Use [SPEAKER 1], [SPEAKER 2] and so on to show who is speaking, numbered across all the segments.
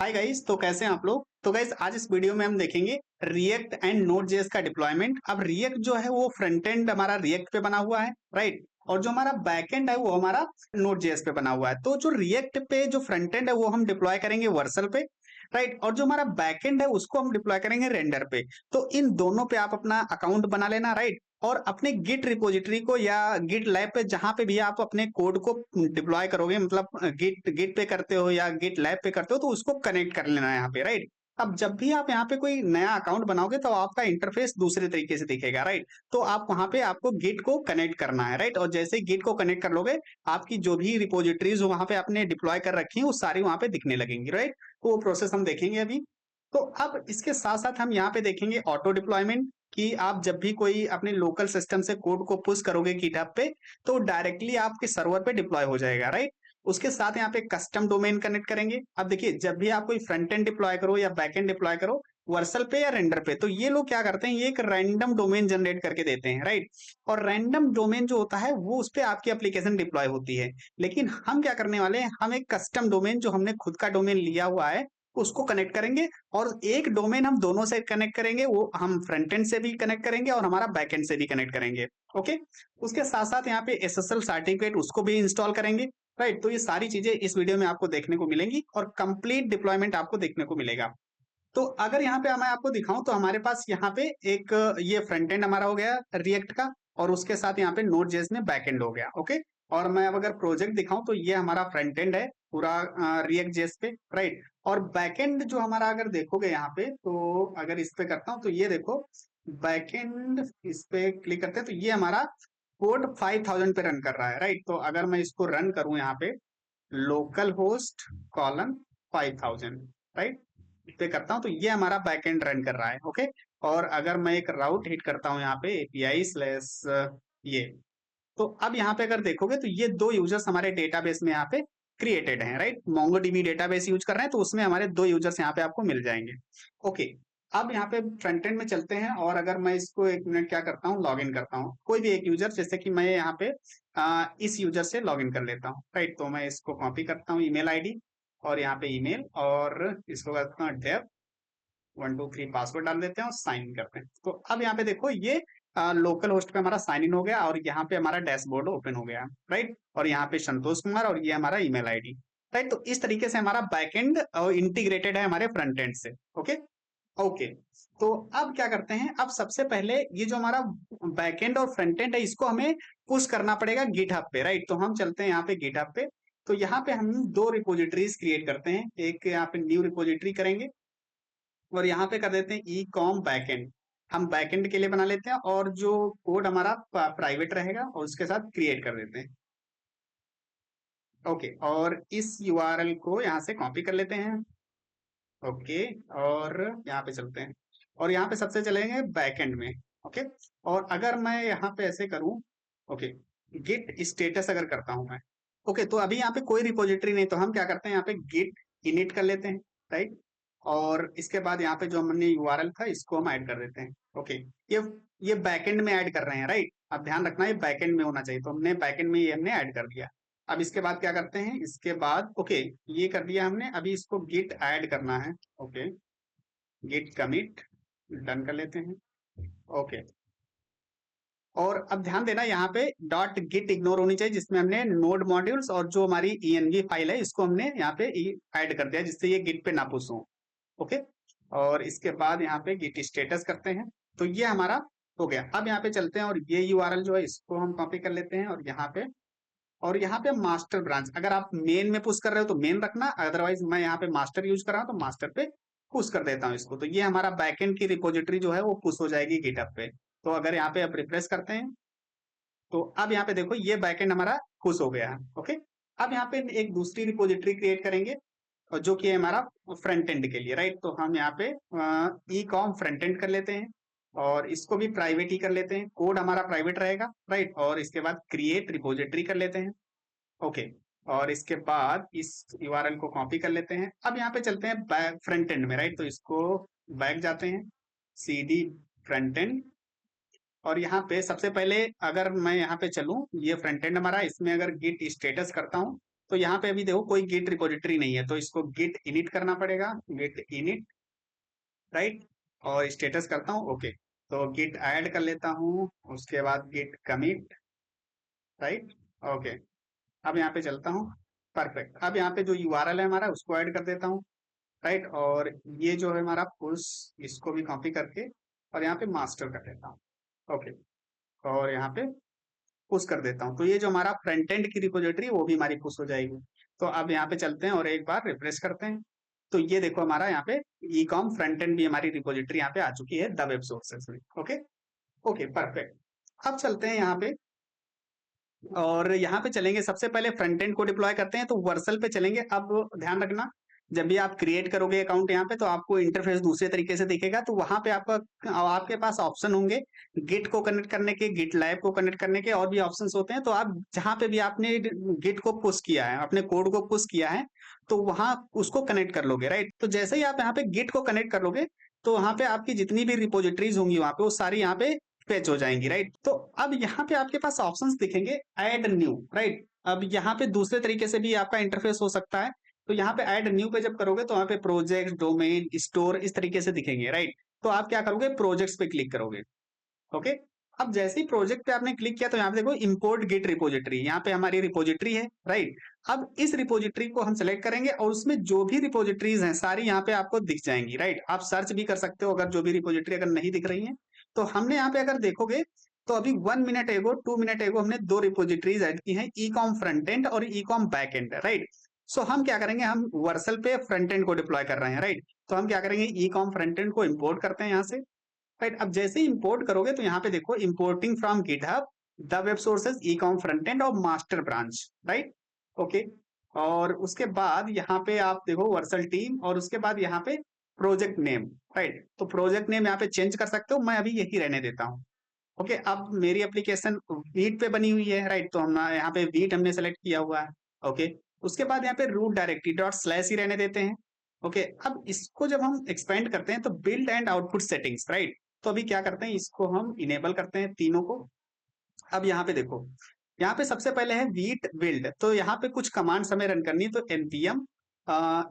[SPEAKER 1] Hi guys, तो कैसे हैं आप लोग। तो गाइस, आज इस वीडियो में हम देखेंगे रिएक्ट एंड नोड जेएस का डिप्लॉयमेंट। अब रिएक्ट जो है वो फ्रंट एंड हमारा रिएक्ट पे बना हुआ है, राइट। और जो हमारा बैक एंड है वो हमारा नोड जेएस पे बना हुआ है। तो जो रिएक्ट पे जो फ्रंट एंड है वो हम डिप्लॉय करेंगे वर्सल पे, राइट। और जो हमारा बैक एंड है उसको हम डिप्लॉय करेंगे रेंडर पे। तो इन दोनों पे आप अपना अकाउंट बना लेना, राइट। और अपने गिट रिपोजिटरी को या गिट लैब पे जहां पे भी आप अपने कोड को डिप्लॉय करोगे, मतलब गिट गिट पे करते हो या गिट लैब पे करते हो, तो उसको कनेक्ट कर लेना है यहाँ पे, राइट। अब जब भी आप यहाँ पे कोई नया अकाउंट बनाओगे तो आपका इंटरफेस दूसरे तरीके से दिखेगा, राइट। तो आप वहां पे आपको गिट को कनेक्ट करना है, राइट। और जैसे गिट को कनेक्ट कर लोगे, आपकी जो भी रिपोजिटरीज वहां पे आपने डिप्लॉय कर रखी है वो सारी वहां पे दिखने लगेंगी, राइट। तो वो प्रोसेस हम देखेंगे अभी। तो अब इसके साथ साथ हम यहाँ पे देखेंगे ऑटो डिप्लॉयमेंट, कि आप जब भी कोई अपने लोकल सिस्टम से कोड को पुश करोगे गिटहब पे, तो डायरेक्टली आपके सर्वर पे डिप्लॉय हो जाएगा, राइट। उसके साथ यहाँ पे कस्टम डोमेन कनेक्ट करेंगे। अब देखिए, जब भी आप कोई फ्रंट एंड डिप्लॉय करो या बैक एंड डिप्लॉय करो, वर्सल पे या रेंडर पे, तो ये लोग क्या करते हैं, ये एक रैंडम डोमेन जनरेट करके देते हैं, राइट। और रैंडम डोमेन जो होता है वो उस पे आपकी एप्लीकेशन डिप्लॉय होती है। लेकिन हम क्या करने वाले हैं, हम एक कस्टम डोमेन जो हमने खुद का डोमेन लिया हुआ है उसको कनेक्ट करेंगे। और एक डोमेन हम दोनों से कनेक्ट करेंगे, वो हम फ्रंट एंड से भी कनेक्ट करेंगे और हमारा बैक एंड से भी कनेक्ट करेंगे। ओके। उसके साथ साथ यहाँ पे एसएसएल सर्टिफिकेट उसको भी इंस्टॉल करेंगे, राइट। तो ये सारी चीजें इस वीडियो में आपको देखने को मिलेंगी और कंप्लीट डिप्लॉयमेंट आपको देखने को मिलेगा। तो अगर यहाँ पे मैं आपको दिखाऊं तो हमारे पास यहाँ पे एक ये फ्रंट एंड हमारा हो गया रिएक्ट का, और उसके साथ यहाँ पे नोड जेएस में बैक एंड हो गया, ओके। और मैं अब अगर प्रोजेक्ट दिखाऊं तो ये हमारा फ्रंट एंड है पूरा रिएक्ट जेएस पे, राइट। और बैक एंड जो हमारा अगर देखोगे यहाँ पे, तो अगर इस पे करता हूं तो ये देखो बैक एंड, इस पे क्लिक करते हैं तो ये हमारा कोड 5000 पे रन कर रहा है, राइट। तो अगर मैं इसको रन करूं यहाँ पे लोकल होस्ट कॉलन 5000, राइट, पे करता हूं तो ये हमारा बैकएंड रन कर रहा है, ओके। और अगर मैं एक राउट हिट करता हूं यहाँ पे एपीआई स्लैश ये, तो अब यहाँ पे अगर देखोगे तो ये दो यूजर्स हमारे डेटाबेस में यहाँ पे क्रिएटेड हैं, राइट। मोंगोडीबी डेटाबेस यूज कर रहे हैं तो उसमें हमारे दो यूजर्स यहाँ पे आपको मिल जाएंगे, ओके। अब यहाँ पे फ्रंट एंड में चलते हैं और अगर मैं इसको एक मिनट क्या करता हूँ, लॉग इन करता हूँ कोई भी एक यूजर, जैसे कि मैं यहाँ पे इस यूजर से लॉग इन कर लेता हूँ, राइट। तो मैं इसको कॉपी करता हूँ ईमेल आईडी, और यहाँ पे ईमेल, और इसको करता हूँ डेव 123 पासवर्ड डाल देते हैं और साइन इन करते हैं। तो अब यहाँ पे देखो ये लोकल होस्ट पे हमारा साइन इन हो गया और यहाँ पे हमारा डैशबोर्ड ओपन हो गया, राइट। और यहाँ पे संतोष कुमार और ये हमारा ईमेल आईडी, राइट। तो इस तरीके से हमारा बैकएंड इंटीग्रेटेड है हमारे फ्रंट एंड से, ओके। ओके। तो अब क्या करते हैं, अब सबसे पहले ये जो हमारा बैकएंड और फ्रंट एंड है इसको हमें पुश करना पड़ेगा गिटहब पे, राइट। तो हम चलते हैं यहाँ पे गिटहब पे। तो यहाँ पे हम दो रिपोजिटरीज क्रिएट करते हैं, एक यहाँ पे न्यू रिपोजिटरी करेंगे और यहाँ पे कर देते हैं ई कॉम बैकएंड। हम बैकएंड के लिए बना लेते हैं और जो कोड हमारा प्राइवेट रहेगा और उसके साथ क्रिएट कर देते हैं, ओके। और इस यूआरएल को यहाँ से कॉपी कर लेते हैं, ओके। और यहाँ पे चलते हैं और यहाँ पे सबसे चलेंगे बैकएंड में, ओके। और अगर मैं यहाँ पे ऐसे करूँ, ओके, गिट स्टेटस अगर करता हूं मैं, ओके, तो अभी यहाँ पे कोई रिपोजिटरी नहीं, तो हम क्या करते हैं यहाँ पे गिट इनिट कर लेते हैं, राइट। और इसके बाद यहाँ पे जो हमने यूआरएल था इसको हम ऐड कर देते हैं, ओके। ये ये बैकएंड में ऐड कर रहे हैं, राइट। अब ध्यान रखना ये बैकएंड में होना चाहिए, तो हमने बैकएंड में ये हमने ऐड कर दिया। अब इसके बाद क्या करते हैं, इसके बाद ओके, ये कर दिया हमने, अभी इसको गिट ऐड करना है, ओके। गिट कमिट डन कर लेते हैं, ओके। और अब ध्यान देना यहाँ पे डॉट गिट इग्नोर होनी चाहिए, जिसमें हमने नोड मॉड्यूल्स और जो हमारी env फाइल है इसको हमने यहाँ पे ऐड कर दिया, जिससे ये गिट पे ना पुश हो, ओके। और इसके बाद यहाँ पे गिट स्टेटस करते हैं, तो ये हमारा हो गया। अब यहाँ पे चलते हैं और ये यूआरएल जो है इसको हम कॉपी कर लेते हैं और यहाँ पे मास्टर ब्रांच, अगर आप मेन में पुश कर रहे हो तो मेन रखना, अदरवाइज मैं यहाँ पे मास्टर यूज कर रहा हूँ तो मास्टर पे पुश कर देता हूँ इसको। तो ये हमारा बैकएंड की रिपोजिटरी जो है वो पुश हो जाएगी गिटहब पे। तो अगर यहाँ पे आप रिफ्रेश करते हैं तो अब यहाँ पे देखो ये बैकएंड हमारा पुश हो गया है, ओके। अब यहाँ पे एक दूसरी रिपोजिटरी क्रिएट करेंगे और जो कि है हमारा फ्रंट एंड के लिए, राइट। तो हम यहाँ पे ई कॉम फ्रंट एंड कर लेते हैं और इसको भी प्राइवेट ही कर लेते हैं, कोड हमारा प्राइवेट रहेगा, राइट। और इसके बाद क्रिएट रिपोजिटरी कर लेते हैं, ओके। और इसके बाद इस यूआरएल को कॉपी कर लेते हैं। अब यहाँ पे चलते हैं बैक फ्रंट एंड में, राइट। तो इसको बैक जाते हैं, सीडी फ्रंट एंड, और यहाँ पे सबसे पहले अगर मैं यहाँ पे चलूं, ये फ्रंट एंड हमारा, इसमें अगर गिट स्टेटस करता हूं तो यहाँ पे अभी देखो कोई गिट रिपोजिटरी नहीं है, तो इसको गिट इनिट करना पड़ेगा, गिट इनिट, राइट। और स्टेटस करता हूँ ओके। तो गिट ऐड कर लेता हूँ, उसके बाद गिट कमिट, राइट, ओके। अब यहाँ पे चलता हूँ, परफेक्ट। अब यहाँ पे जो यूआरएल है हमारा उसको ऐड कर देता हूँ, राइट। और ये जो है हमारा पुश, इसको भी कॉपी करके और यहाँ पे मास्टर कर देता हूँ, ओके। और यहाँ पे पुश कर देता हूँ, तो ये जो हमारा फ्रंट एंड की रिपोजिटरी वो भी हमारी पुश हो जाएगी। तो अब यहाँ पे चलते हैं और एक बार रिफ्रेश करते हैं, तो ये देखो हमारा यहाँ पे ई कॉम फ्रंट एंड भी हमारी रिपोजिटरी यहाँ पे आ चुकी है द वेब सोर्सेस में, ओके। Okay perfect. अब चलते हैं यहाँ पे और यहाँ पे चलेंगे, सबसे पहले फ्रंट एंड को डिप्लॉय करते हैं, तो वर्सल पे चलेंगे। अब ध्यान रखना, जब भी आप क्रिएट करोगे अकाउंट यहाँ पे तो आपको इंटरफेस दूसरे तरीके से दिखेगा, तो वहां पे आपका आपके पास ऑप्शन होंगे गिट को कनेक्ट करने के, गिट लैब को कनेक्ट करने के, और भी ऑप्शंस होते हैं। तो आप जहां पे भी आपने गिट को पुश किया है, अपने कोड को पुश किया है, तो वहां उसको कनेक्ट कर लोगे, राइट। तो जैसे ही आप यहाँ पे गिट को कनेक्ट कर लोगे तो वहां पे आपकी जितनी भी रिपोजिटरीज होंगी वहां पे वो सारी यहाँ पे फेच हो जाएंगी, राइट। तो अब यहाँ पे आपके पास ऑप्शंस दिखेंगे ऐड न्यू, राइट। अब यहाँ पे दूसरे तरीके से भी आपका इंटरफेस हो सकता है, तो यहाँ पे ऐड न्यू पे जब करोगे तो यहाँ पे प्रोजेक्ट, डोमेन, स्टोर इस तरीके से दिखेंगे, राइट। तो आप क्या करोगे, प्रोजेक्ट्स पे क्लिक करोगे, ओके। अब जैसे ही प्रोजेक्ट पे आपने क्लिक किया तो यहाँ पे देखो इंपोर्ट गिट रिपोजिटरी, यहाँ पे हमारी रिपोजिटरी है, राइट। अब इस रिपोजिटरी को हम सेलेक्ट करेंगे और उसमें जो भी रिपोजिटरीज हैं सारी यहाँ पे आपको दिख जाएंगी, राइट। आप सर्च भी कर सकते हो अगर जो भी रिपोजिटरी अगर नहीं दिख रही है। तो हमने यहाँ पे अगर देखोगे तो अभी 1 मिनट एगो 2 मिनट एगो हमने 2 रिपोजिटरीज ऐड की हैं, ई कॉम फ्रंट एंड और e com back and, right. सो हम क्या करेंगे, हम वर्सल पे फ्रंट एंड को डिप्लॉय कर रहे हैं, राइट। तो हम क्या करेंगे, ई कॉम फ्रंट एंड को इम्पोर्ट करते हैं यहाँ से, राइट। अब जैसे ही इंपोर्ट करोगे तो यहाँ पे देखो importing from GitHub the web sources e com front end और मास्टर ब्रांच, राइट, ओके। और उसके बाद यहाँ पे आप देखो वर्सल टीम, और उसके बाद यहाँ पे प्रोजेक्ट नेम, राइट। तो प्रोजेक्ट नेम यहाँ पे चेंज कर सकते हो, मैं अभी यही रहने देता हूँ, ओके। अब मेरी एप्लीकेशन वीट पे बनी हुई है, राइट। तो हम यहाँ पे वीट हमने सेलेक्ट किया हुआ है, ओके। उसके बाद यहाँ पे रूट डायरेक्टरी डॉट स्लैश ही रहने देते हैं, ओके। अब इसको जब हम एक्सपेंड करते हैं तो build and output settings, right. तो अभी क्या करते हैं, इसको हम इनेबल करते हैं तीनों को। अब यहाँ पे देखो, यहाँ पे सबसे पहले है वीट बिल्ड, तो यहाँ पे कुछ कमांड्स हमें रन करनी है, तो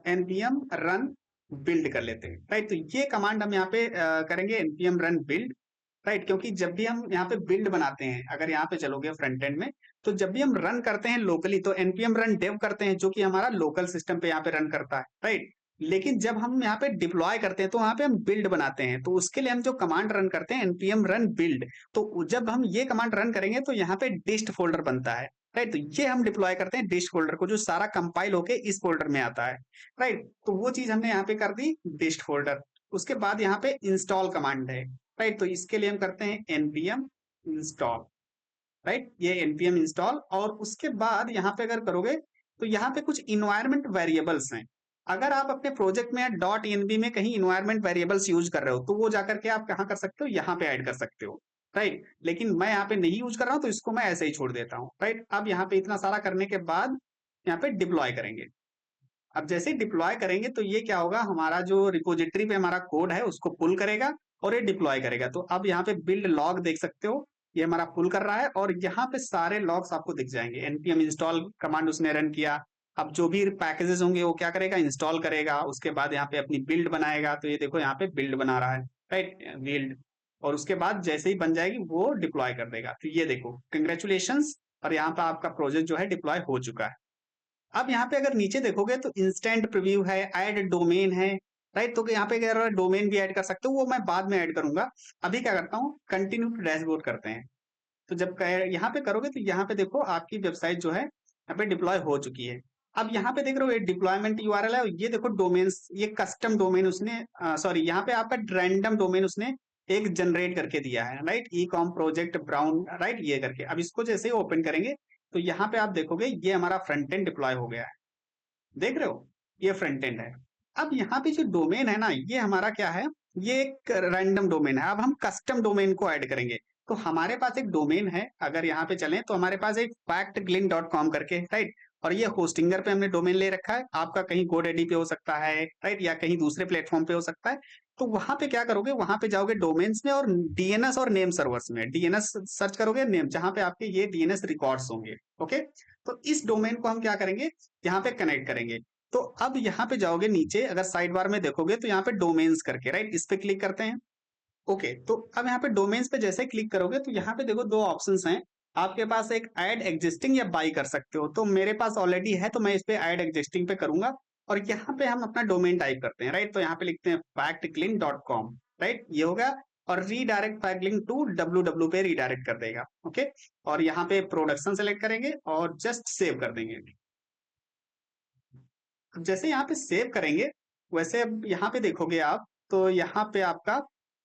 [SPEAKER 1] एनपीएम रन बिल्ड कर लेते हैं, राइट। तो ये कमांड हम यहाँ पे करेंगे एनपीएम रन बिल्ड, राइट। क्योंकि जब भी हम यहाँ पे बिल्ड बनाते हैं, अगर यहाँ पे चलोगे फ्रंट एंड में, तो जब भी हम रन करते हैं लोकली तो एनपीएम रन डेव करते हैं, जो कि हमारा लोकल सिस्टम पे यहाँ पे रन करता है, राइट। लेकिन जब हम यहाँ पे डिप्लॉय करते हैं तो वहां पे हम बिल्ड बनाते हैं, तो उसके लिए हम जो कमांड रन करते हैं एनपीएम रन बिल्ड, तो जब हम ये कमांड रन करेंगे तो यहाँ पे डिस्ट फोल्डर बनता है, राइट। तो ये हम डिप्लॉय करते हैं डिस्ट फोल्डर को, जो सारा कंपाइल होके इस फोल्डर में आता है, राइट। तो वो चीज हमने यहाँ पे कर दी डिस्ट फोल्डर। उसके बाद यहाँ पे इंस्टॉल कमांड है, राइट। तो इसके लिए हम करते हैं एनपीएम इंस्टॉल, राइट, ये एनपीएम इंस्टॉल। और उसके बाद यहाँ पे अगर करोगे तो यहाँ पे कुछ इन्वायरमेंट वेरिएबल्स हैं। अगर आप अपने प्रोजेक्ट में डॉट एनबी में कहीं इन्वायरमेंट वेरिएबल्स यूज कर रहे हो तो वो जाकर के आप कहाँ कर सकते हो, यहाँ पे ऐड कर सकते हो, राइट। लेकिन मैं यहाँ पे नहीं यूज कर रहा हूँ तो इसको मैं ऐसे ही छोड़ देता हूँ, राइट। अब यहाँ पे इतना सारा करने के बाद यहाँ पे डिप्लॉय करेंगे। अब जैसे डिप्लॉय करेंगे तो ये क्या होगा, हमारा जो रिपोजिटरी पे हमारा कोड है उसको पुल करेगा और ये डिप्लॉय करेगा। तो अब यहाँ पे बिल्ड लॉग देख सकते हो, ये हमारा पुल कर रहा है और यहाँ पे सारे लॉग्स आपको दिख जाएंगे। एनपीएम इंस्टॉल कमांड उसने रन किया, अब जो भी पैकेजेस होंगे वो क्या करेगा, इंस्टॉल करेगा। उसके बाद यहाँ पे अपनी बिल्ड बनाएगा, तो ये देखो यहाँ पे बिल्ड बना रहा है, राइट, बिल्ड। और उसके बाद जैसे ही बन जाएगी वो डिप्लॉय कर देगा। तो ये देखो कंग्रेचुलेशंस, और यहाँ पे आपका प्रोजेक्ट जो है डिप्लॉय हो चुका है। अब यहाँ पे अगर नीचे देखोगे तो इंस्टेंट प्रीव्यू है, ऐड डोमेन है, राइट। तो यहाँ पे अगर डोमेन भी ऐड कर सकते हो, वो मैं बाद में ऐड करूंगा। अभी क्या करता हूँ, कंटिन्यू टू डैशबोर्ड करते हैं। तो जब यहाँ पे करोगे तो यहाँ पे देखो आपकी वेबसाइट जो है यहाँ पे डिप्लॉय हो चुकी है। अब यहाँ पे देख रहे हो ये डिप्लॉयमेंट यूआरएल है, ये देखो डोमेन्स, ये कस्टम डोमेन उसने सॉरी यहाँ पे आपका रैंडम डोमेन उसने एक जनरेट करके दिया है, right, e com project brown, right, ये करके। अब इसको जैसे ही ओपन करेंगे तो यहाँ पे आप देखोगे ये हमारा फ्रंट एंड डिप्लॉय हो गया है, देख रहे हो, ये फ्रंट एंड है। अब यहाँ पे जो डोमेन है ना, ये हमारा क्या है, ये एक रैंडम डोमेन है। अब हम कस्टम डोमेन को ऐड करेंगे, तो हमारे पास एक डोमेन है, अगर यहाँ पे चलें तो हमारे पास एक factglin.com करके, राइट। और ये होस्टिंगर पे हमने डोमेन ले रखा है, आपका कहीं GoDaddy पे हो सकता है, राइट, या कहीं दूसरे प्लेटफॉर्म पे हो सकता है। तो वहां पे क्या करोगे, वहां पे जाओगे डोमेन्स में और डीएनएस और नेम सर्वर्स में डीएनएस सर्च करोगे, नेम जहां पे आपके ये डीएनएस रिकॉर्ड्स होंगे, ओके। तो तो इस डोमेन को हम क्या करेंगे, यहाँ पे कनेक्ट करेंगे। तो अब यहाँ पे जाओगे नीचे, अगर साइड बार में देखोगे तो यहाँ पे डोमेन्स करके, राइट, इस पे क्लिक करते हैं। ओके, तो अब यहाँ पे डोमेन्स पे जैसे क्लिक करोगे तो यहाँ पे देखो दो ऑप्शंस हैं आपके पास, एक ऐड एग्जिस्टिंग या बाई कर सकते हो। तो मेरे पास ऑलरेडी है तो मैं इस पे ऐड एग्जिस्टिंग पे करूंगा, और यहाँ पे हम अपना डोमेन टाइप करते हैं, राइट। तो यहाँ पे लिखते हैं factclean.com, राइट, ये हो गया। और रीडायरेक्ट factclean टू www पे रीडायरेक्ट कर देगा। ओके, और यहाँ पे प्रोडक्शन सेलेक्ट करेंगे और जस्ट सेव कर देंगे। अब जैसे यहाँ पे सेव करेंगे, वैसे अब यहाँ पे देखोगे आप, तो यहाँ पे आपका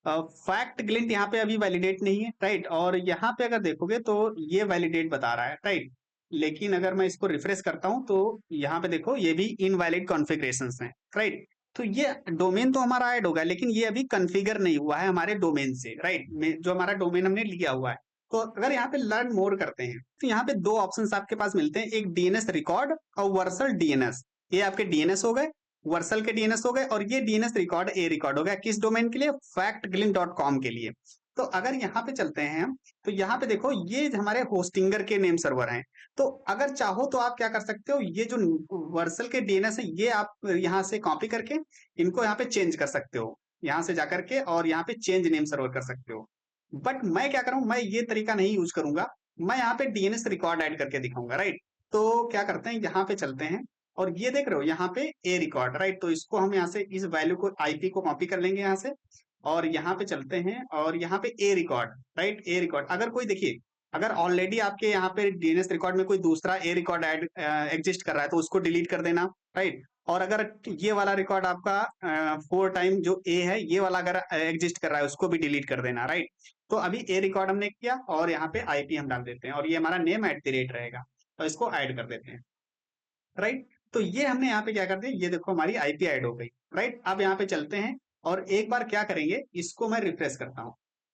[SPEAKER 1] फैक्ट ग्लिंट यहाँ पे अभी वैलिडेट नहीं है, राइट। और यहाँ पे अगर देखोगे तो ये वैलिडेट बता रहा है, राइट। लेकिन अगर मैं इसको रिफ्रेश करता हूँ तो यहाँ पे देखो ये भी इनवैलिड कॉन्फ़िगरेशंस हैं, राइट। तो ये डोमेन तो हमारा ऐड होगा, लेकिन ये अभी कॉन्फ़िगर नहीं हुआ है हमारे डोमेन से, राइट, जो हमारा डोमेन हमने लिया हुआ है। तो अगर यहाँ पे लर्न मोर करते हैं तो यहाँ पे दो ऑप्शंस आपके पास मिलते हैं, एक डीएनएस रिकॉर्ड और वर्सल डीएनएस। ये आपके डीएनएस हो गए, वर्सल के डीएनएस हो गए, और ये डीएनएस रिकॉर्ड ए रिकॉर्ड हो गया किस डोमेन के लिए, factglin.com के लिए। तो अगर यहाँ पे चलते हैं हम, तो यहाँ पे देखो ये हमारे होस्टिंगर के नेम सर्वर हैं। तो अगर चाहो तो आप क्या कर सकते हो, ये जो वर्सल के डीएनएस है ये आप यहाँ से कॉपी करके इनको यहाँ पे चेंज कर सकते हो, यहाँ से जाकर के, और यहाँ पे चेंज नेम सर्वर कर सकते हो। बट मैं क्या करूं, मैं ये तरीका नहीं यूज करूंगा, मैं यहाँ पे डीएनएस रिकॉर्ड ऐड करके दिखाऊंगा, राइट। तो क्या करते हैं, यहाँ पे चलते हैं, और ये देख रहे हो यहाँ पे ए रिकॉर्ड, राइट। तो इसको हम यहाँ से इस वैल्यू को आईपी को कॉपी कर लेंगे यहाँ से, और यहाँ पे चलते हैं, और यहाँ पे ए रिकॉर्ड, राइट, ए रिकॉर्ड। अगर कोई देखिए, अगर ऑलरेडी आपके यहाँ पे डीएनएस रिकॉर्ड में कोई दूसरा ए रिकॉर्ड ऐड एग्जिस्ट कर रहा है तो उसको डिलीट कर देना, राइट। और अगर ये वाला रिकॉर्ड आपका 4 टाइम जो ए है ये वाला अगर एग्जिस्ट कर रहा है उसको भी डिलीट कर देना, राइट। तो अभी ए रिकॉर्ड हमने किया, और यहाँ पे आईपी हम डाल देते हैं, और ये हमारा नेम @ रहेगा, तो इसको ऐड कर देते हैं, राइट। तो ये हमने यहाँ पे क्या कर दिया, ये देखो हमारी आईपी ऐड हो गई, राइट। अब यहाँ पे चलते हैं, और एक बार क्या करेंगे, इसको मैं रिफ्रेश करता हूँ।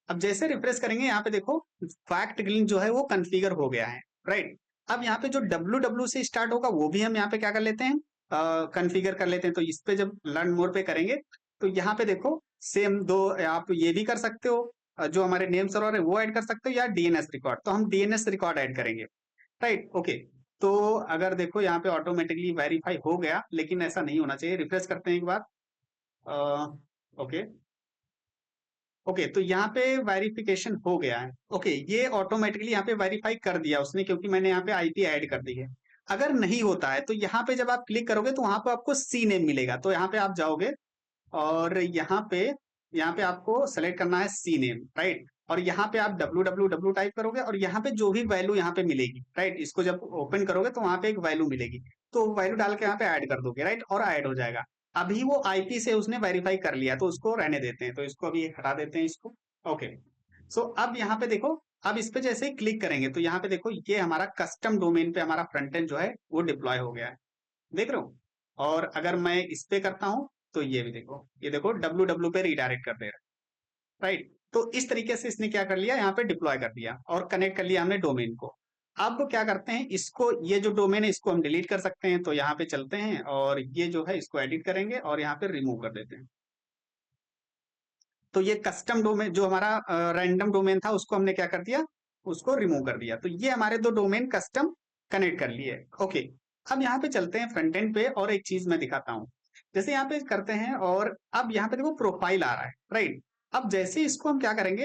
[SPEAKER 1] अब जैसे रिफ्रेश करेंगे यहाँ पे देखो फैक्ट ग्लिन जो है वो कॉन्फ़िगर हो गया है, राइट। अब यहाँ पे जो www से स्टार्ट होगा वो भी हम यहाँ पे क्या कर लेते हैं, कॉन्फ़िगर कर लेते हैं। तो इस पे जब लर्न मोर पे करेंगे तो यहाँ पे देखो सेम दो, आप ये भी कर सकते हो, जो हमारे नेम सर्वर है वो ऐड कर सकते हो, या डीएनएस रिकॉर्ड, तो हम डीएनएस रिकॉर्ड ऐड करेंगे, राइट। ओके, तो अगर देखो यहाँ पे ऑटोमेटिकली वेरीफाई हो गया, लेकिन ऐसा नहीं होना चाहिए, रिफ्रेश करते हैं एक बार। ओके, ओके, तो यहाँ पे वेरिफिकेशन हो गया है। ओके, ये ऑटोमेटिकली यहाँ पे वेरीफाई कर दिया उसने, क्योंकि मैंने यहाँ पे आईपी ऐड कर दी है। अगर नहीं होता है तो यहाँ पे जब आप क्लिक करोगे तो वहां पे आपको सी नेम मिलेगा, तो यहाँ पे आप जाओगे, और यहाँ पे आपको सेलेक्ट करना है सी नेम, राइट। और यहाँ पे आप www टाइप करोगे, और यहाँ पे जो भी वैल्यू यहाँ पे मिलेगी, राइट, इसको जब ओपन करोगे तो वहां पे एक वैल्यू मिलेगी, तो वैल्यू डाल के यहाँ पे ऐड कर दोगे, राइट, और ऐड हो जाएगा। अभी वो आईपी से उसने वेरीफाई कर लिया तो उसको रहने देते हैं, तो इसको अभी हटा देते हैं इसको। ओके, सो अब यहाँ पे देखो, अब इस पे जैसे ही क्लिक करेंगे तो यहाँ पे देखो ये हमारा कस्टम डोमेन पे हमारा फ्रंट एंड जो है वो डिप्लॉय हो गया है, देख रहे हो। और अगर मैं इस पे करता हूं तो ये भी देखो, ये देखो www पे रीडायरेक्ट कर दे रहा है, राइट। तो इस तरीके से इसने क्या कर लिया, यहाँ पे डिप्लॉय कर दिया और कनेक्ट कर लिया हमने डोमेन को। अब क्या करते हैं, इसको, ये जो डोमेन है इसको हम डिलीट कर सकते हैं, तो यहाँ पे चलते हैं, और ये जो है इसको एडिट करेंगे और यहाँ पे रिमूव कर देते हैं। तो ये कस्टम डोमेन जो हमारा रैंडम डोमेन था उसको हमने क्या कर दिया, उसको रिमूव कर दिया। तो ये हमारे दो डोमेन कस्टम कनेक्ट कर लिए। ओके, अब यहाँ पे चलते हैं फ्रंट एंड पे, और एक चीज मैं दिखाता हूँ। जैसे यहाँ पे करते हैं, और अब यहाँ पे देखो प्रोफाइल आ रहा है, राइट। अब जैसे इसको हम क्या करेंगे,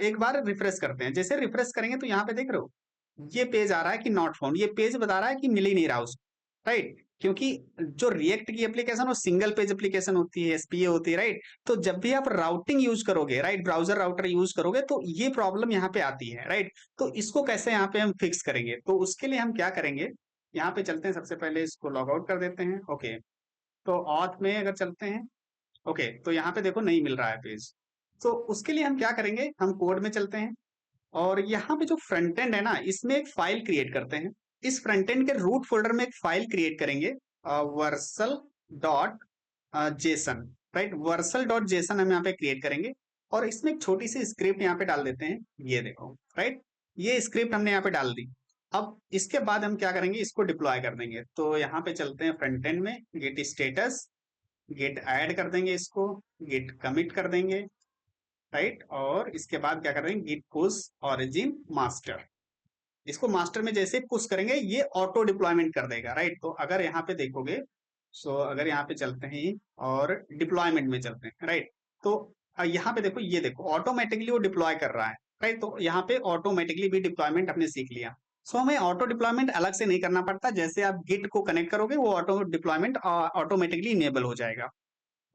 [SPEAKER 1] एक बार रिफ्रेश करते हैं। जैसे रिफ्रेश करेंगे तो यहाँ पे देख रहे हो ये पेज आ रहा है कि नॉट फाउंड, ये पेज बता रहा है कि मिल ही नहीं रहा उसको, राइट। क्योंकि जो रिएक्ट की एप्लीकेशन वो सिंगल पेज एप्लीकेशन होती है, एसपीए होती है, राइट। तो जब भी आप राउटिंग यूज करोगे, राइट, ब्राउजर राउटर यूज करोगे तो ये प्रॉब्लम यहाँ पे आती है, राइट। तो इसको कैसे यहाँ पे हम फिक्स करेंगे, तो उसके लिए हम क्या करेंगे, यहाँ पे चलते हैं, सबसे पहले इसको लॉग आउट कर देते हैं। ओके, तो ऑथ में अगर चलते हैं, ओके, तो यहाँ पे देखो नहीं मिल रहा है पेज। तो उसके लिए हम क्या करेंगे, हम कोड में चलते हैं, और यहाँ पे जो फ्रंट एंड है ना इसमें एक फाइल क्रिएट करते हैं। इस फ्रंट एंड के रूट फोल्डर में एक फाइल क्रिएट करेंगे, Vercel dot JSON, right, Vercel dot JSON हम यहाँ पे क्रिएट करेंगे, और इसमें एक छोटी सी स्क्रिप्ट यहाँ पे डाल देते हैं, ये देखो, राइट। ये स्क्रिप्ट हमने यहाँ पे डाल दी। अब इसके बाद हम क्या करेंगे, इसको डिप्लॉय कर देंगे। तो यहाँ पे चलते हैं फ्रंट एंड में, गेट स्टेटस, गेट ऐड कर देंगे इसको, गेट कमिट कर देंगे, राइट। और इसके बाद क्या करेंगे, गिट पुश ओरिजिन मास्टर, इसको मास्टर में जैसे पुश करेंगे ये ऑटो डिप्लॉयमेंट कर देगा, राइट। तो अगर यहाँ पे देखोगे, सो अगर यहाँ पे चलते हैं और डिप्लॉयमेंट में चलते हैं, राइट। तो यहाँ पे देखो, ये देखो ऑटोमेटिकली वो डिप्लॉय कर रहा है, राइट। तो यहाँ पे ऑटोमेटिकली भी डिप्लॉयमेंट हमने सीख लिया। सो हमें ऑटो डिप्लॉयमेंट अलग से नहीं करना पड़ता, जैसे आप गिट को कनेक्ट करोगे वो ऑटो डिप्लॉयमेंट ऑटोमेटिकली इनेबल हो जाएगा।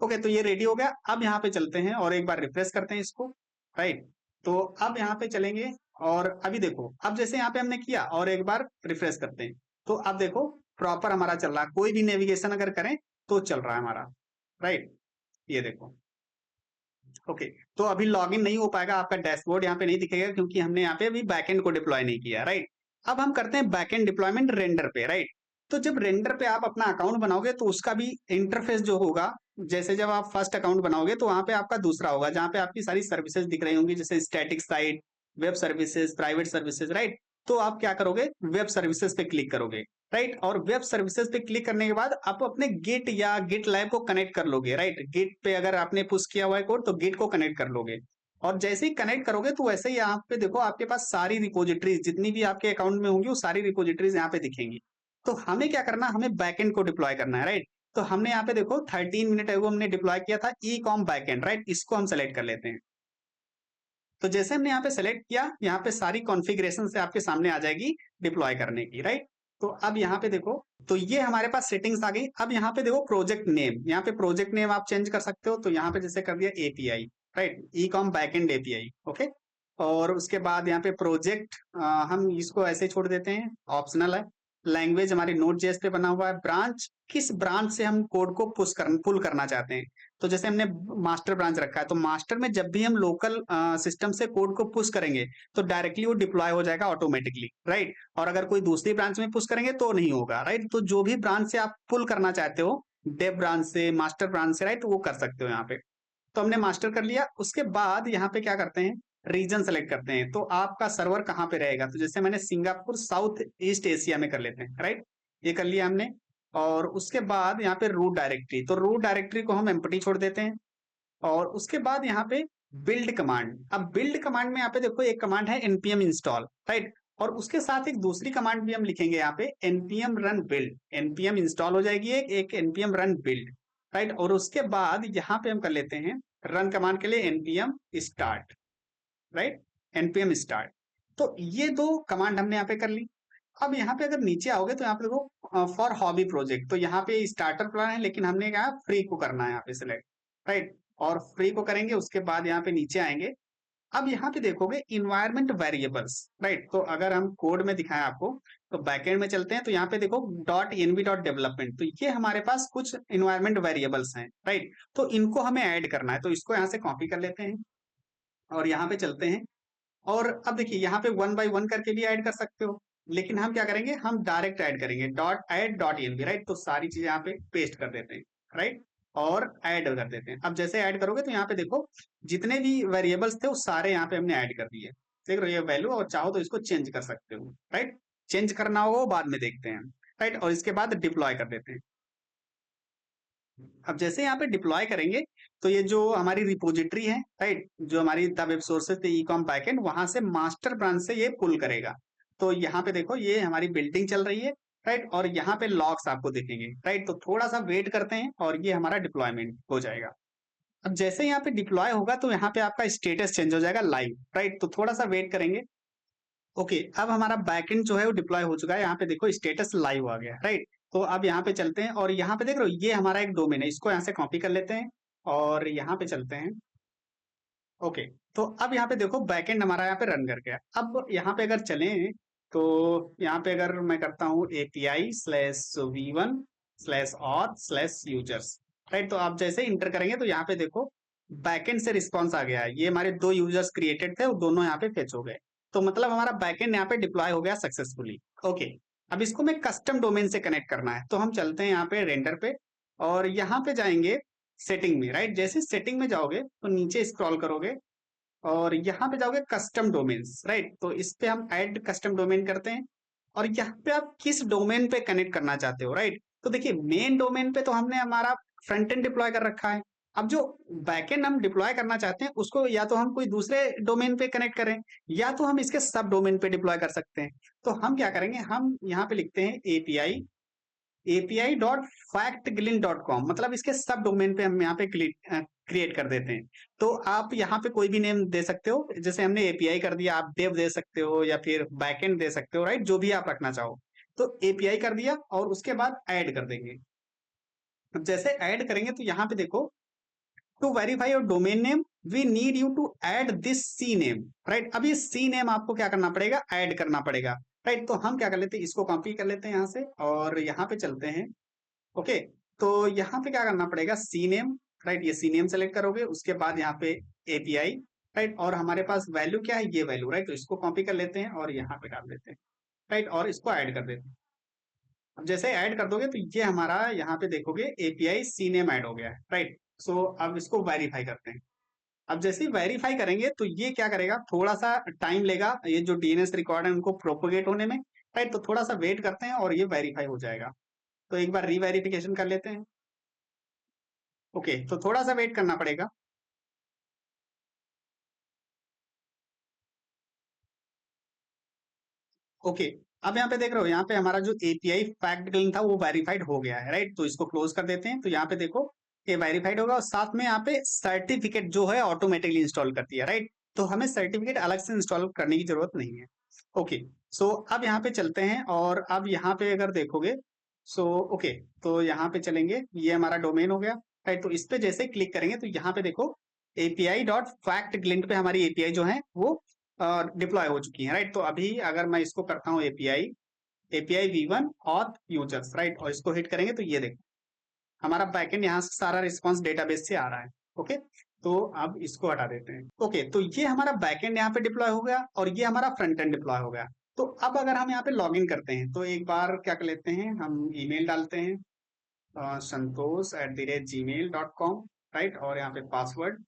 [SPEAKER 1] ओके, तो ये रेडी हो गया। अब यहाँ पे चलते हैं और एक बार रिफ्रेश करते हैं इसको, राइट। तो अब यहाँ पे चलेंगे और अभी देखो, अब जैसे यहाँ पे हमने किया और एक बार रिफ्रेश करते हैं, तो अब देखो प्रॉपर हमारा चल रहा है, कोई भी नेविगेशन अगर करें तो चल रहा है हमारा, राइट। ये देखो, ओके। तो अभी लॉगिन नहीं हो पाएगा, आपका डैशबोर्ड यहाँ पे नहीं दिखेगा क्योंकि हमने यहाँ पे अभी बैकएंड को डिप्लॉय नहीं किया, राइट। अब हम करते हैं बैकएंड डिप्लॉयमेंट रेंडर पे, राइट। तो जब रेंडर पे आप अपना अकाउंट बनाओगे तो उसका भी इंटरफेस जो होगा, जैसे जब आप फर्स्ट अकाउंट बनाओगे तो वहां पे आपका दूसरा होगा जहां पे आपकी सारी सर्विसेज दिख रही होंगी, जैसे static site, web services, private services, right. तो आप क्या करोगे, वेब सर्विसेज पे क्लिक करोगे, राइट। और वेब सर्विसेज पे क्लिक करने के बाद आप अपने गिट या गिट लैब को कनेक्ट कर लोगे, राइट। गिट पे अगर आपने पुश किया हुआ है कोड तो गिट को कनेक्ट कर लोगे, और जैसे ही कनेक्ट करोगे तो वैसे ही यहाँ पे देखो आपके पास सारी रिपोजिटरीज जितनी भी आपके अकाउंट में होंगी वो सारी रिपोजिटरीज यहाँ पे दिखेंगी। तो हमें क्या करना है, हमें बैकएंड को डिप्लॉय करना है, राइट। तो हमने यहाँ पे देखो 13 मिनट एगो हमने डिप्लॉय किया था ई कॉम बैकएंड, राइट। इसको हम सेलेक्ट कर लेते हैं। तो जैसे हमने यहाँ पे सेलेक्ट किया, यहाँ पे सारी कॉन्फ़िगरेशन से आपके सामने आ जाएगी डिप्लॉय करने की, राइट। तो अब यहाँ पे देखो, तो ये हमारे पास सेटिंग्स आ गई। अब यहाँ पे देखो प्रोजेक्ट नेम, यहाँ पे प्रोजेक्ट नेम आप चेंज कर सकते हो। तो यहाँ पे जैसे कर दिया API, right, e com backend API, okay. और उसके बाद यहाँ पे प्रोजेक्ट हम इसको ऐसे छोड़ देते हैं, ऑप्शनल है। लैंग्वेज हमारी नोड जेएस पे बना हुआ है। ब्रांच, किस ब्रांच से हम कोड को पुल करना चाहते हैं। तो जैसे हमने मास्टर ब्रांच रखा है, तो मास्टर में जब भी हम लोकल सिस्टम से कोड को पुश करेंगे तो डायरेक्टली वो डिप्लॉय हो जाएगा ऑटोमेटिकली, राइट। और अगर कोई दूसरी ब्रांच में पुश करेंगे तो नहीं होगा, राइट। तो जो भी ब्रांच से आप पुल करना चाहते हो, डेव ब्रांच से, मास्टर ब्रांच से, राइट, वो कर सकते हो यहाँ पे। तो हमने मास्टर कर लिया। उसके बाद यहाँ पे क्या करते हैं, रीजन सेलेक्ट करते हैं। तो आपका सर्वर कहाँ पे रहेगा, तो जैसे मैंने सिंगापुर साउथ ईस्ट एशिया में कर लेते हैं, राइट। ये कर लिया हमने। और उसके बाद यहाँ पे रूट डायरेक्टरी, तो रूट डायरेक्टरी को हम एम्प्टी छोड़ देते हैं। और उसके बाद यहाँ पे बिल्ड कमांड, अब बिल्ड कमांड में यहाँ पे देखो एक कमांड है npm इंस्टॉल, राइट। और उसके साथ एक दूसरी कमांड भी हम लिखेंगे यहाँ पे npm run build, npm install हो जाएगी एक npm रन बिल्ड, राइट। और उसके बाद यहाँ पे हम कर लेते हैं रन कमांड के लिए npm start, right, npm start. तो ये दो कमांड हमने यहाँ पे कर ली। अब यहाँ पे अगर नीचे आओगे तो यहाँ पे देखो फॉर हॉबी प्रोजेक्ट, तो यहाँ पे स्टार्टर प्लान है लेकिन हमने क्या फ्री को करना है यहाँ पे सिलेक्ट, राइट। और फ्री को करेंगे, उसके बाद यहाँ पे नीचे आएंगे। अब यहाँ पे देखोगे इन्वायरमेंट वेरिएबल्स, राइट। तो अगर हम कोड में दिखाएं आपको, तो बैकएंड में चलते हैं तो यहाँ पे देखो .env.development, तो ये हमारे पास कुछ इन्वायरमेंट वेरिएबल्स हैं, राइट। तो इनको हमें ऐड करना है, तो इसको यहाँ से कॉपी कर लेते हैं और यहाँ पे चलते हैं। और अब देखिए यहाँ पे वन बाय वन करके भी ऐड कर सकते हो, लेकिन हम क्या करेंगे, हम डायरेक्ट ऐड करेंगे .add.env, राइट। तो सारी चीजें यहाँ पे पेस्ट कर देते हैं, राइट, और ऐड कर देते हैं। अब जैसे ऐड करोगे तो यहाँ पे देखो जितने भी वेरिएबल्स थे वो सारे यहाँ पे हमने ऐड कर दिए, देख रहे हो ये वैल्यू। और चाहो तो इसको चेंज कर सकते हो, राइट। चेंज करना होगा वो बाद में देखते हैं, राइट। और इसके बाद डिप्लॉय कर देते हैं। अब जैसे यहाँ पे डिप्लॉय करेंगे तो ये जो हमारी रिपोजिटरी है, राइट, जो हमारी द वेब सोर्सेज थे ई कॉम बैकएंड, वहां से मास्टर ब्रांच से ये पुल करेगा। तो यहाँ पे देखो ये हमारी बिल्डिंग चल रही है, राइट। और यहाँ पे लॉग्स आपको दिखेंगे, राइट। तो थोड़ा सा वेट करते हैं और ये हमारा डिप्लॉयमेंट हो जाएगा। अब जैसे यहाँ पे डिप्लॉय होगा तो यहाँ पे आपका स्टेटस चेंज हो जाएगा लाइव, राइट। तो थोड़ा सा वेट करेंगे। ओके, अब हमारा बैकएंड जो है वो डिप्लॉय हो चुका है। यहाँ पे देखो स्टेटस लाइव आ गया, राइट। तो अब यहाँ पे चलते हैं और यहाँ पे देख रहे हो ये हमारा एक डोमेन है, इसको यहाँ से कॉपी कर लेते हैं और यहाँ पे चलते हैं। ओके, तो अब यहाँ पे देखो बैकएंड हमारा यहाँ पे रन कर गया। अब यहाँ पे अगर चलें तो यहाँ पे अगर मैं करता हूँ API/v1/auth/users, राइट। तो आप जैसे इंटर करेंगे तो यहाँ पे देखो बैकएंड से रिस्पॉन्स आ गया है। ये हमारे दो यूजर्स क्रिएटेड थे, वो दोनों यहाँ पे फेच हो गए। तो मतलब हमारा बैकएंड यहाँ पे डिप्लॉय हो गया सक्सेसफुली। ओके, अब इसको मैं कस्टम डोमेन से कनेक्ट करना है, तो हम चलते हैं यहाँ पे रेंडर पे और यहाँ पे जाएंगे सेटिंग में, राइट। जैसे सेटिंग में जाओगे तो नीचे स्क्रॉल करोगे और यहाँ पे जाओगे कस्टम डोमेन्स, राइट। तो इस पे हम ऐड कस्टम डोमेन करते हैं और यहाँ पे आप किस डोमेन पे कनेक्ट करना चाहते हो, राइट। तो देखिए मेन डोमेन पे तो हमने हमारा फ्रंट एंड डिप्लॉय कर रखा है। अब जो बैकएंड हम डिप्लॉय करना चाहते हैं उसको या तो हम कोई दूसरे डोमेन पे कनेक्ट करें या तो हम इसके सब डोमेन पे डिप्लॉय कर सकते हैं। तो हम क्या करेंगे, हम यहाँ पे लिखते हैं एपीआई api.factglint.com, मतलब इसके सब डोमेन पे हम यहाँ पे क्रिएट कर देते हैं। तो आप यहाँ पे कोई भी नेम दे सकते हो, जैसे हमने एपीआई कर दिया, आप डेव दे सकते हो या फिर बैकएंड दे सकते हो, राइट, जो भी आप रखना चाहो। तो एपीआई कर दिया और उसके बाद ऐड कर देंगे। अब जैसे ऐड करेंगे तो यहाँ पे देखो, to verify your domain name we need you to add this C name, right. अब ये सी नेम आपको क्या करना पड़ेगा, ऐड करना पड़ेगा, राइट। तो हम क्या कर लेते हैं, इसको कॉपी कर लेते हैं यहाँ से और यहाँ पे चलते हैं। ओके, तो यहाँ पे क्या करना पड़ेगा, सी नेम, राइट, ये सी नेम सेलेक्ट करोगे, उसके बाद यहाँ पे एपीआई, राइट, और हमारे पास वैल्यू क्या है, ये वैल्यू, राइट। तो इसको कॉपी कर लेते हैं और यहाँ पे डाल देते हैं, राइट, और इसको ऐड कर देते हैं। अब जैसे ऐड कर दोगे तो ये हमारा यहाँ पे देखोगे एपीआई सी नेम ऐड हो गया है, राइट। सो अब इसको वेरीफाई करते हैं। अब जैसे ही वेरीफाई करेंगे तो ये क्या करेगा, थोड़ा सा टाइम लेगा, ये जो डीएनएस रिकॉर्ड है उनको प्रोपोगेट होने में, राइट। तो थोड़ा सा वेट करते हैं और ये वेरीफाई हो जाएगा। तो एक बार रीवेरिफिकेशन कर लेते हैं। ओके, तो थोड़ा सा वेट करना पड़ेगा। ओके, अब यहाँ पे देख रहे हो, यहाँ पे हमारा जो एपीआई फैक्ट क्लीन था वो वेरीफाइड हो गया है, राइट। तो इसको क्लोज कर देते हैं। तो यहाँ पे देखो ये वेरीफाइड होगा और साथ में यहाँ पे सर्टिफिकेट जो है ऑटोमेटिकली इंस्टॉल कर दिया, राइट। तो हमें सर्टिफिकेट अलग से इंस्टॉल करने की जरूरत नहीं है। ओके, सो अब यहाँ पे चलते हैं और अब यहाँ पे अगर देखोगे, सो ओके, तो यहाँ पे चलेंगे, ये हमारा डोमेन हो गया, राइट। तो इस पे जैसे क्लिक करेंगे तो यहाँ पे देखो एपीआई डॉट फैक्ट ग्लिंट पे हमारी एपीआई जो है वो डिप्लॉय हो चुकी है, राइट। तो अभी अगर मैं इसको करता हूँ API API V1 auth users, right, और इसको हिट करेंगे तो ये देखो हमारा बैकएंड यहाँ से सारा रिस्पॉन्स डेटाबेस से आ रहा है। ओके, तो अब इसको हटा देते हैं। ओके, तो ये हमारा बैकएंड यहाँ पे डिप्लॉय हो गया और ये हमारा फ्रंट एंड डिप्लॉय हो गया। तो अब अगर हम यहाँ पे लॉग इन करते हैं तो एक बार क्या कर लेते हैं, हम ईमेल डालते हैं santosh@gmail.com, राइट, और यहाँ पे पासवर्ड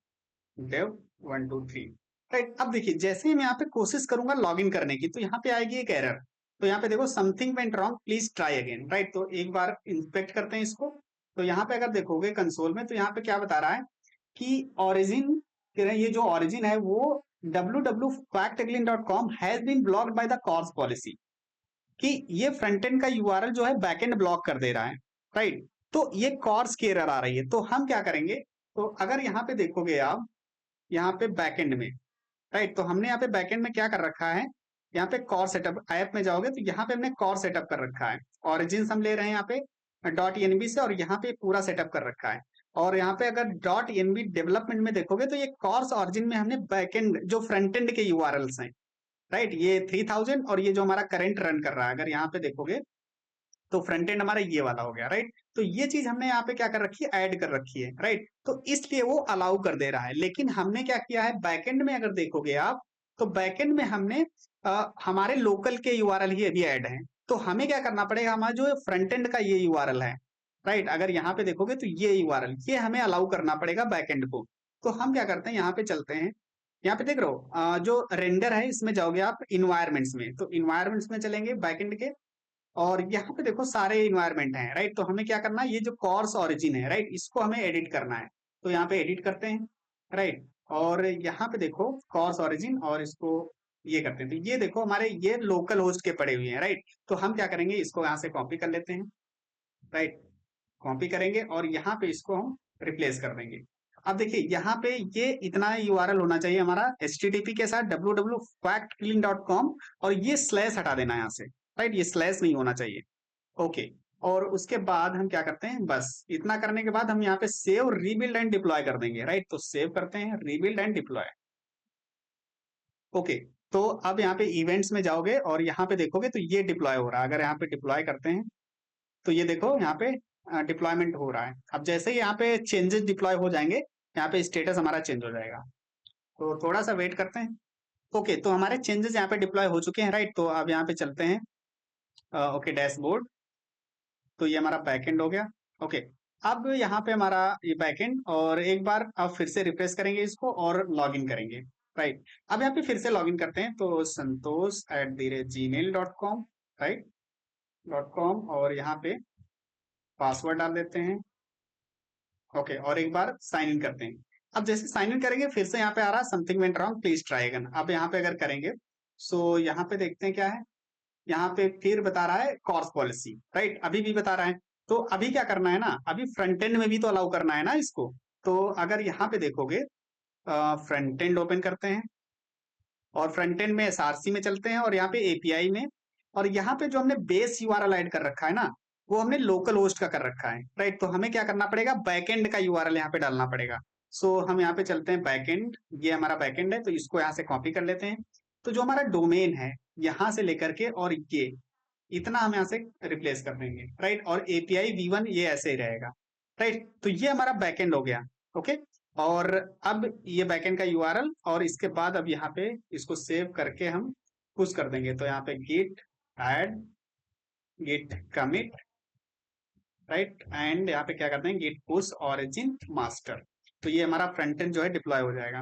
[SPEAKER 1] dev123, राइट। अब देखिए जैसे ही मैं यहाँ पे कोशिश करूंगा लॉग इन करने की तो यहाँ पे आएगी एक एरर। तो यहाँ पे देखो something went wrong please try again, right. तो एक बार इंस्पेक्ट करते हैं इसको। तो यहाँ पे अगर देखोगे कंसोल में तो यहाँ पे क्या बता रहा है कि ऑरिजिन, ये जो ऑरिजिन है वो www.factaglin.com has been blocked by the CORS policy, कि ये फ्रंट एंड का यूआरएल जो है बैकएंड ब्लॉक कर दे रहा है, राइट। तो ये कॉर्स की एरर आ रही है। तो हम क्या करेंगे, तो अगर यहाँ पे देखोगे आप, यहाँ पे बैकएंड में, राइट, तो हमने यहाँ पे बैकएंड में क्या कर रखा है, यहाँ पे कॉर सेटअप ऐप में जाओगे तो यहाँ पे हमने कॉर सेटअप कर रखा है। ऑरिजिन हम ले रहे हैं यहाँ पे .env से और यहाँ पे पूरा सेटअप कर रखा है। और यहाँ पे अगर .env डेवलपमेंट में देखोगे तो ये कॉर्स ऑरिजिन में हमने बैकएंड जो फ्रंट एंड के यूआरएल्स हैं, राइट, ये 3000 और ये जो हमारा करंट रन कर रहा है, अगर यहाँ पे देखोगे तो फ्रंट एंड हमारा ये वाला हो गया, राइट। तो ये चीज हमने यहाँ पे क्या कर रखी है, ऐड कर रखी है, राइट। तो इसलिए वो अलाउ कर दे रहा है। लेकिन हमने क्या किया है, बैकएंड में अगर देखोगे आप तो बैकएंड में हमने हमारे लोकल के यूआरएल ही अभी ऐड हैं। तो हमें क्या करना पड़ेगा, हमारा जो फ्रंट एंड का ये यूआरएल है, राइट, अगर यहाँ पे देखोगे तो ये यूआरएल ये हमें अलाउ करना पड़ेगा बैकएंड को। तो हम क्या करते हैं, यहाँ पे चलते हैं, यहाँ पे देख रहे हो जो रेंडर है इसमें जाओगे आप इन्वायरमेंट्स में, तो इन्वायरमेंट्स में चलेंगे बैकएंड के और यहाँ पे देखो सारे इन्वायरमेंट हैं, राइट। तो हमें क्या करना है, ये जो कॉर्स ओरिजिन है, राइट, इसको हमें एडिट करना है। तो यहाँ पे एडिट करते हैं, राइट, और यहाँ पे देखो कॉर्स ओरिजिन और इसको ये करते हैं। तो ये देखो हमारे ये लोकल होस्ट के पड़े हुए हैं, राइट। तो हम क्या करेंगे, इसको यहाँ से कॉपी कर लेते हैं, राइट, कॉपी करेंगे और यहाँ पे इसको हम रिप्लेस कर देंगे। अब देखिए यहाँ पे ये इतना यूआरएल होना चाहिए हमारा http के साथ www.factclean.com और ये स्लैश हटा देना है यहाँ से, राइट, ये स्लैश नहीं होना चाहिए। ओके, और उसके बाद हम क्या करते हैं, बस इतना करने के बाद हम यहाँ पे सेव रीबिल्ड एंड डिप्लॉय कर देंगे, राइट। तो सेव करते हैं रीबिल्ड एंड डिप्लॉय। ओके, तो अब यहाँ पे इवेंट्स में जाओगे और यहाँ पे देखोगे तो ये डिप्लॉय हो रहा है। अगर यहाँ पे डिप्लॉय करते हैं तो ये देखो यहाँ पे डिप्लॉयमेंट हो रहा है। अब जैसे ही यहाँ पे चेंजेस डिप्लॉय हो जाएंगे यहाँ पे स्टेटस हमारा चेंज हो जाएगा। तो थोड़ा सा वेट करते हैं। ओके, तो हमारे चेंजेस यहाँ पे डिप्लॉय हो चुके हैं, राइट। तो अब यहाँ पे चलते हैं ओके डैशबोर्ड। तो ये हमारा बैकएंड हो गया। ओके, अब यहाँ पे हमारा ये बैकएंड और एक बार अब फिर से रिफ्रेश करेंगे इसको और लॉग इन करेंगे, राइट। अब यहाँ पे फिर से लॉग इन करते हैं तो santosh@gmail.com, राइट, .com, और यहाँ पे पासवर्ड डाल देते हैं ओके, और एक बार साइन इन करते हैं। अब जैसे साइन इन करेंगे फिर से यहाँ पे आ रहा है something went wrong please try again. अब यहाँ पे अगर करेंगे सो यहाँ पे देखते हैं क्या है। यहाँ पे फिर बता रहा है कॉर्स पॉलिसी, राइट, अभी भी बता रहा है। तो अभी क्या करना है ना, अभी फ्रंट एंड में भी तो अलाउ करना है ना इसको। तो अगर यहाँ पे देखोगे फ्रंट एंड ओपन करते हैं और फ्रंट एंड में एसआरसी में चलते हैं और यहाँ पे एपीआई में, और यहाँ पे जो हमने बेस यूआरएल ऐड कर रखा है ना वो हमने लोकल होस्ट का कर रखा है, राइट। तो हमें क्या करना पड़ेगा, बैकएंड का यूआरएल यहाँ पे डालना पड़ेगा। सो हम यहाँ पे चलते हैं बैकएंड, ये हमारा बैकएंड है तो इसको यहाँ से कॉपी कर लेते हैं। तो जो हमारा डोमेन है यहाँ से लेकर के और ये इतना हम यहाँ से रिप्लेस कर देंगे, राइट। और एपीआई V1 ये ऐसे ही रहेगा, राइट। तो ये हमारा बैकएंड हो गया, ओके। और अब ये बैकएंड का यूआरएल और इसके बाद अब यहाँ पे इसको सेव करके हम पुश कर देंगे। तो यहाँ पे git add git commit, right, and यहाँ पे क्या करते हैं git push origin master। तो ये हमारा फ्रंट एंड जो है डिप्लॉय हो जाएगा,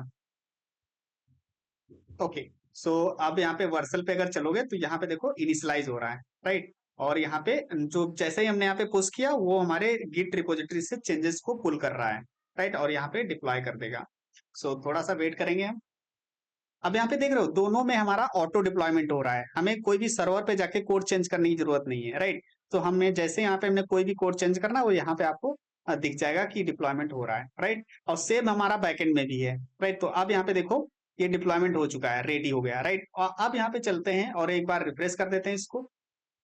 [SPEAKER 1] ओके। सो अब यहाँ पे वर्सल पे अगर चलोगे तो यहाँ पे देखो इनिशियलाइज हो रहा है, राइट। और यहाँ पे जो जैसे ही हमने यहाँ पे पुश किया वो हमारे गिट रिपोजिटरी से चेंजेस को पुल कर रहा है, राइट, और यहाँ पे डिप्लॉय कर देगा। सो थोड़ा सा वेट करेंगे हम। अब यहाँ पे देख रहे हो दोनों में हमारा ऑटो डिप्लॉयमेंट हो रहा है, हमें कोई भी सर्वर पे जाके कोड चेंज करने की जरूरत नहीं है, राइट। तो हमने जैसे यहाँ पे हमने कोई भी कोड चेंज करना वो यहाँ पे आपको दिख जाएगा कि डिप्लॉयमेंट हो रहा है, राइट। और सेम हमारा बैकएंड में भी है, राइट। तो अब यहाँ पे देखो ये डिप्लॉयमेंट हो चुका है, रेडी हो गया, राइट। और अब यहाँ पे चलते हैं और एक बार रिफ्रेश कर देते हैं इसको,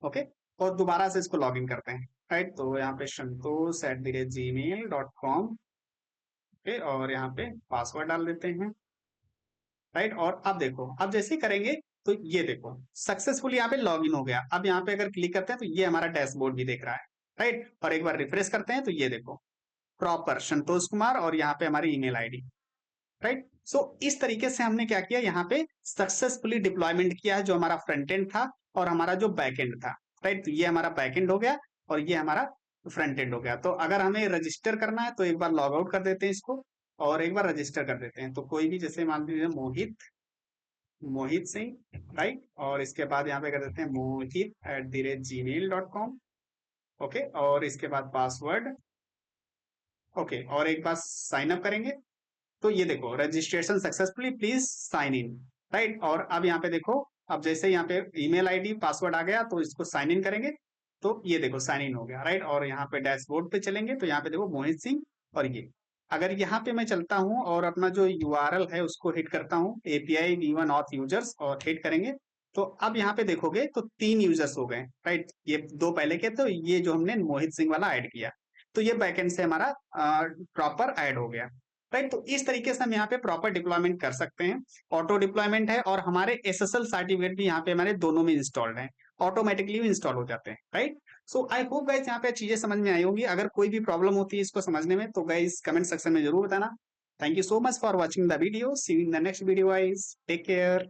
[SPEAKER 1] ओके। और दोबारा से इसको लॉग इन करते हैं, राइट। तो यहाँ पे santosh@gmail.com, ओके, और यहाँ पे पासवर्ड डाल देते हैं, राइट। और अब देखो अब जैसे ही करेंगे तो ये देखो सक्सेसफुली यहाँ पे लॉग इन हो गया। अब यहाँ पे अगर क्लिक करते हैं तो ये हमारा डैशबोर्ड भी देख रहा है, राइट। और एक बार रिफ्रेश करते हैं तो ये देखो प्रॉपर संतोष कुमार और यहाँ पे हमारी ईमेल आईडी, राइट। सो इस तरीके से हमने क्या किया, यहाँ पे सक्सेसफुली डिप्लॉयमेंट किया है जो हमारा फ्रंट एंड था और हमारा जो बैक एंड था, राइट। तो ये हमारा बैक एंड हो गया और ये हमारा फ्रंट एंड हो गया। तो अगर हमें रजिस्टर करना है तो एक बार लॉग आउट कर देते हैं इसको और एक बार रजिस्टर कर देते हैं। तो कोई भी जैसे मान लीजिए मोहित मोहित सिंह, राइट। और इसके बाद यहाँ पे कर देते हैं mohit@gmail.com, ओके। और इसके बाद पासवर्ड, ओके। और एक बार साइन अप करेंगे तो ये देखो registration successfully please sign in, right. और अब यहाँ पे देखो अब जैसे यहाँ पे ईमेल आईडी पासवर्ड आ गया तो इसको साइन इन करेंगे तो ये देखो साइन इन हो गया, राइट। और यहाँ पे डैशबोर्ड पे चलेंगे तो यहाँ पे देखो मोहित सिंह और ये अगर यहाँ पे मैं चलता हूँ और अपना जो यूआरएल है उसको हिट करता हूँ एपीआई V1 ऑथ यूजर्स और हिट करेंगे तो अब यहाँ पे देखोगे तो 3 यूजर्स हो गए, राइट। ये 2 पहले के तो ये जो हमने मोहित सिंह वाला ऐड किया तो ये बैकएंड से हमारा प्रॉपर ऐड हो गया, राइट। तो इस तरीके से हम यहाँ पे प्रॉपर डिप्लॉयमेंट कर सकते हैं। ऑटो डिप्लॉयमेंट है और हमारे एसएसएल सर्टिफिकेट भी यहाँ पे हमारे दोनों में इंस्टॉल्ड हैं, ऑटोमेटिकली भी इंस्टॉल हो जाते हैं, right. So I hope guys यहाँ पे चीजें समझ में आई होंगी। अगर कोई भी प्रॉब्लम होती है इसको समझने में तो गाइस कमेंट सेक्शन में जरूर बताना। Thank you so much for watching the video, see you in the next video guys, take care.